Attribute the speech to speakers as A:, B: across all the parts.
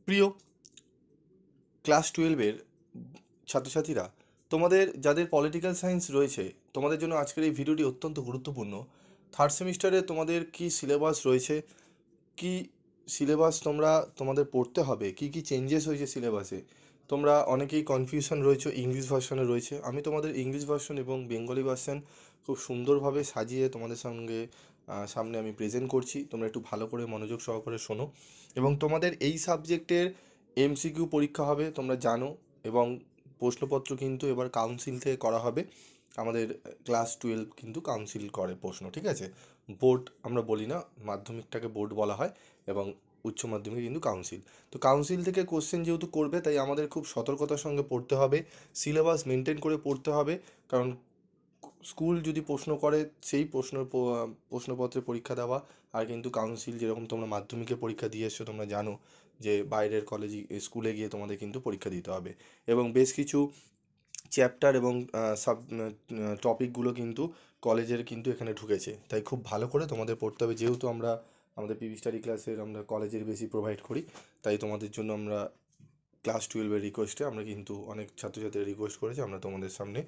A: প্রিয় ক্লাস 12-এর ছাত্রছাত্রীরা, তোমাদের যাদের পলিটিক্যাল সায়েন্স রয়েছে, তোমাদের জন্য আজকের এই ভিডিওটি অত্যন্ত গুরুত্বপূর্ণ। থার্ড সেমিস্টারে তোমাদের কি সিলেবাস রয়েছে, কি সিলেবাস তোমাদের পড়তে হবে, কি কি চেঞ্জেস হয়েছে সিলেবাসে, তোমরা অনেকেই কনফিউশন রয়েছে। ইংলিশ ভার্সনে রয়েছে, আমি তোমাদের ইংলিশ ভার্সন এবং বেঙ্গলি ভার্সন খুব সুন্দরভাবে সাজিয়ে তোমাদের সামনে আমি প্রেজেন্ট করছি। তোমরা একটু ভালো করে মনোযোগ সহকারে শোনো। এবং তোমাদের এই সাবজেক্টের এমসিকিউ পরীক্ষা হবে, তোমরা জানো। এবং প্রশ্নপত্র কিন্তু এবার কাউন্সিল থেকে করা হবে। আমাদের ক্লাস 12 কিন্তু কাউন্সিল করে প্রশ্ন, ঠিক আছে? বোর্ড আমরা বলি না, মাধ্যমিকটাকে বোর্ড বলা হয়, এবং উচ্চ মাধ্যমিক কিন্তু কাউন্সিল। তো কাউন্সিল থেকে কোশ্চেন যেহেতু করবে, তাই আমাদের খুব সতর্কতার সঙ্গে পড়তে হবে, সিলেবাস মেনটেন করে পড়তে হবে। কারণ স্কুল যদি প্রশ্ন করে, সেই প্রশ্নপত্রে পরীক্ষা দেওয়া, আর কিন্তু কাউন্সিল যেরকম তোমরা মাধ্যমিকে পরীক্ষা দিয়ে এসছো, তোমরা জানো যে বাইরের কলেজে স্কুলে গিয়ে তোমাদের কিন্তু পরীক্ষা দিতে হবে। এবং বেশ কিছু চ্যাপ্টার এবং সাব টপিকগুলো কিন্তু কলেজের কিন্তু এখানে ঢুকেছে, তাই খুব ভালো করে তোমাদের পড়তে হবে। যেহেতু আমাদের পিভি স্টাডি ক্লাসের আমরা কলেজের বেশি প্রোভাইড করি, তাই তোমাদের জন্য আমরা ক্লাস 12-এর রিকোয়েস্টে আমরা কিন্তু অনেক ছাত্রছাত্রীরা রিকোয়েস্ট করেছে, আমরা তোমাদের সামনে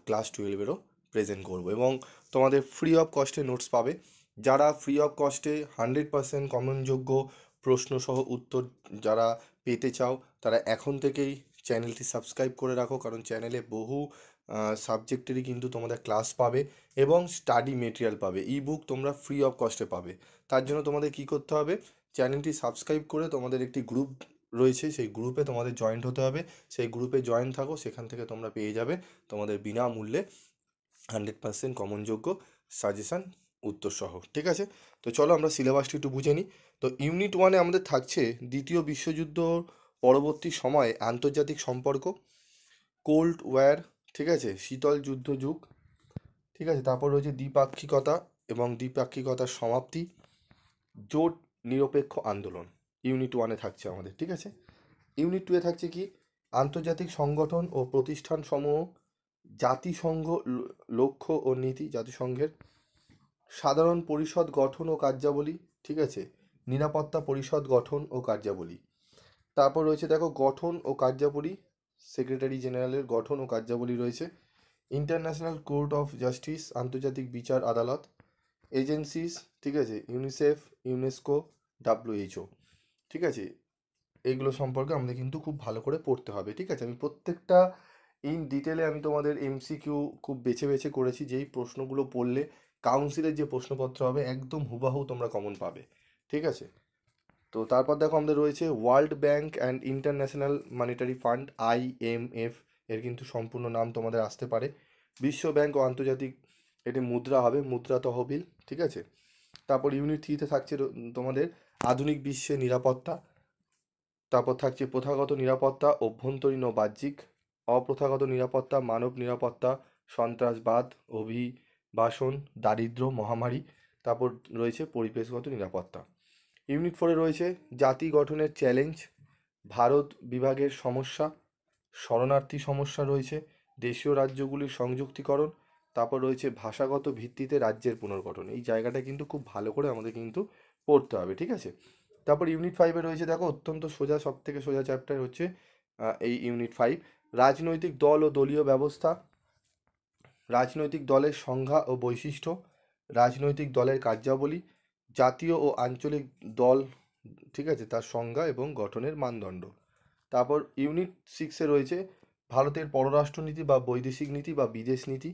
A: ক্লাস 12-এরও প্রেজেন্ট করব। এবং তোমাদের ফ্রি অফ কস্টে নোটস পাবে। যারা ফ্রি অফ কস্টে 100% কমনযোগ্য প্রশ্নসহ উত্তর যারা পেতে চাও, তারা এখন থেকেই চ্যানেলটি সাবস্ক্রাইব করে রাখো। কারণ চ্যানেলে বহু সাবজেক্টেরই কিন্তু তোমাদের ক্লাস পাবে এবং স্টাডি মেটেরিয়াল পাবে, ই বুক তোমরা ফ্রি অফ কস্টে পাবে। তার জন্য তোমাদের কি করতে হবে, চ্যানেলটি সাবস্ক্রাইব করে তোমাদের একটি গ্রুপ রয়েছে, সেই গ্রুপে তোমাদের জয়েন্ট হতে হবে। সেই গ্রুপে জয়েন থাকো, সেখান থেকে তোমরা পেয়ে যাবে তোমাদের বিনামূল্যে 100% কমনযোগ্য সাজেশান উত্তরসহ, ঠিক আছে? তো চলো আমরা সিলেবাসটি একটু বুঝে নিই। তো ইউনিট 1-এ আমাদের থাকছে দ্বিতীয় বিশ্বযুদ্ধ পরবর্তী সময়ে আন্তর্জাতিক সম্পর্ক, কোল্ড ওয়্যার, ঠিক আছে, শীতল যুদ্ধ যুগ, ঠিক আছে। তারপর রয়েছে দ্বিপাক্ষিকতা এবং দ্বিপাক্ষিকতার সমাপ্তি, জোট নিরপেক্ষ আন্দোলন। ইউনিট 1-এ থাকছে আমাদের, ঠিক আছে। ইউনিট 2-এ থাকছে কি, আন্তর্জাতিক সংগঠন ও প্রতিষ্ঠান সমূহ, জাতিসংঘ লক্ষ্য ও নীতি, জাতিসংঘের সাধারণ পরিষদ গঠন ও কার্যাবলী, ঠিক আছে, নিরাপত্তা পরিষদ গঠন ও কার্যাবলী। তারপর রয়েছে দেখো গঠন ও কার্যাবলী, সেক্রেটারি জেনারেলের গঠন ও কার্যাবলী রয়েছে। ইন্টারন্যাশনাল কোর্ট অফ জাস্টিস, আন্তর্জাতিক বিচার আদালত। এজেন্সিস, ঠিক আছে, ইউনিসেফ, ইউনেস্কো, ডাব্লিউএইচও, ঠিক আছে। এইগুলো সম্পর্কে আমাদের কিন্তু খুব ভালো করে পড়তে হবে, ঠিক আছে। আমি প্রত্যেকটা ইন ডিটেলে আমি তোমাদের এমসিকিউ খুব বেছে বেছে করেছি, যেই প্রশ্নগুলো পড়লে কাউন্সিলের যে প্রশ্নপত্র হবে একদম হুবাহু তোমরা কমন পাবে, ঠিক আছে। তো তারপর দেখো আমাদের রয়েছে world bank and international monetary fund, IMF, এর কিন্তু সম্পূর্ণ নাম তোমাদের আসতে পারে। বিশ্ব ব্যাংক ও আন্তর্জাতিক, এটি মুদ্রা হবে, মুদ্রা তহবিল, ঠিক আছে। তারপর ইউনিট 3-তে থাকছে তোমাদের আধুনিক বিশ্বে নিরাপত্তা। তারপর থাকছে প্রথাগত নিরাপত্তা, অভ্যন্তরীণ ও বাহ্যিক। অপ্রথাগত নিরাপত্তা, মানব নিরাপত্তা, সন্ত্রাসবাদ, অভিবাসন, দারিদ্র্য, মহামারী। তারপর রয়েছে পরিবেশগত নিরাপত্তা। ইউনিট 4-এ রয়েছে জাতি গঠনের চ্যালেঞ্জ, ভারত বিভাগের সমস্যা, শরণার্থী সমস্যা রয়েছে, দেশীয় রাজ্যগুলির সংযুক্তিকরণ। তারপর রয়েছে ভাষাগত ভিত্তিতে রাজ্যের পুনর্গঠন। এই জায়গাটা কিন্তু খুব ভালো করে আমাদের কিন্তু পড়তে হবে, ঠিক আছে। তারপর ইউনিট 5-এ রয়েছে দেখো অত্যন্ত সোজা, সব থেকে সোজা চ্যাপ্টার হচ্ছে এই ইউনিট 5, রাজনৈতিক দল ও দলীয় ব্যবস্থা, রাজনৈতিক দলের সংজ্ঞা ও বৈশিষ্ট্য, রাজনৈতিক দলের কার্যাবলী, জাতীয় ও আঞ্চলিক দল, ঠিক আছে, তার সংজ্ঞা এবং গঠনের মানদণ্ড। তারপর ইউনিট 6-এ রয়েছে ভারতের পররাষ্ট্রনীতি বা বৈদেশিক নীতি বা বিদেশ নীতি,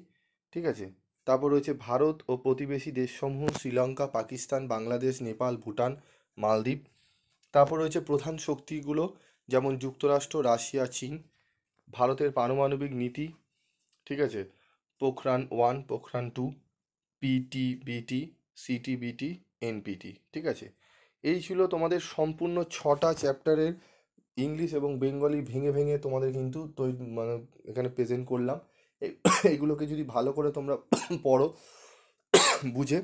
A: ঠিক আছে। তারপর রয়েছে ভারত ও প্রতিবেশী দেশসমূহ, শ্রীলঙ্কা, পাকিস্তান, বাংলাদেশ, নেপাল, ভুটান, মালদ্বীপ। তারপর রয়েছে প্রধান শক্তিগুলো, যেমন যুক্তরাষ্ট্র, রাশিয়া, চীন। ভারতের পারমাণবিক নীতি, ঠিক আছে, Pokhran 1, Pokhran 2, PTBT, CTBT, NPT, ঠিক আছে। এই ছিল তোমাদের সম্পূর্ণ 6টা চ্যাপ্টারের ইংলিশ এবং বেঙ্গলি ভেঙে ভেঙে তোমাদের কিন্তু মানে এখানে প্রেজেন্ট করলাম। এইগুলোকে যদি ভালো করে তোমরা পড়ো, বুঝে,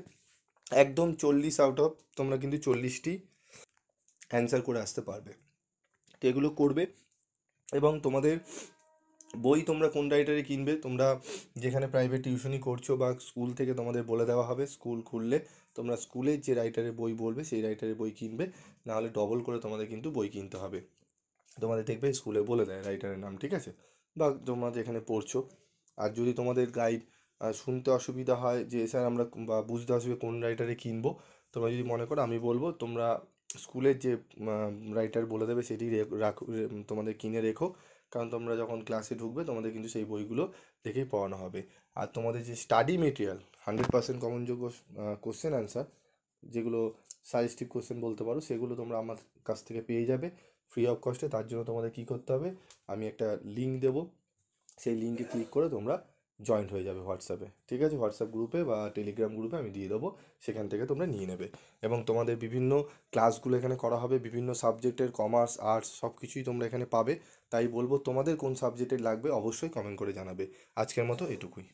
A: একদম 40 আউট অফ তোমরা কিন্তু 40টি অ্যান্সার করে আসতে পারবে। তো এগুলো করবে। এবং তোমাদের বই তোমরা কোন রাইটারে কিনবে, তোমরা যেখানে প্রাইভেট টিউশনি করছো বা স্কুল থেকে তোমাদের বলে দেওয়া হবে, স্কুল খুললে তোমরা স্কুলের যে রাইটারের বই বলবে সেই রাইটারের বই কিনবে, নাহলে ডবল করে তোমাদের কিন্তু বই কিনতে হবে। তোমাদের দেখবে স্কুলে বলে দেয় রাইটারের নাম, ঠিক আছে, বা তোমরা যেখানে পড়ছো। আর যদি তোমাদের গাইড শুনতে অসুবিধা হয় যে স্যার আমরা বা বুঝতে অসুবিধা কোন রাইটারে কিনবো, তোমরা যদি মনে করো, আমি বলবো তোমরা স্কুলের যে রাইটার বলে দেবে সেটি রাখো, তোমাদের কিনে রেখো। কারণ তোমরা যখন ক্লাসে ঢুকবে তোমাদের কিন্তু সেই বইগুলো দেখেই পড়ানো হবে। আর তোমাদের যে স্টাডি মেটেরিয়াল 100% কমনযোগ্য কোশ্চেন অ্যান্সার, যেগুলো সাজেস্টিভ কোশ্চেন বলতে পারো, সেগুলো তোমরা আমার কাছ থেকে পেয়ে যাবে ফ্রি অফ কস্টে। তার জন্য তোমাদের কী করতে হবে, আমি একটা লিঙ্ক দেবো, সেই লিঙ্কে ক্লিক করে তোমরা জয়েন্ট হয়ে যাবে হোয়াটসঅ্যাপে, ঠিক আছে, হোয়াটসঅ্যাপ গ্রুপে বা টেলিগ্রাম গ্রুপে আমি দিয়ে দেবো, সেখান থেকে তোমরা নিয়ে নেবে। এবং তোমাদের বিভিন্ন ক্লাসগুলো এখানে করা হবে, বিভিন্ন সাবজেক্টের, কমার্স, আর্টস সব কিছুই তোমরা এখানে পাবে। তাই বলবো তোমাদের কোন সাবজেক্টের লাগবে অবশ্যই কমেন্ট করে জানাবে। আজকের মতো এটুকুই।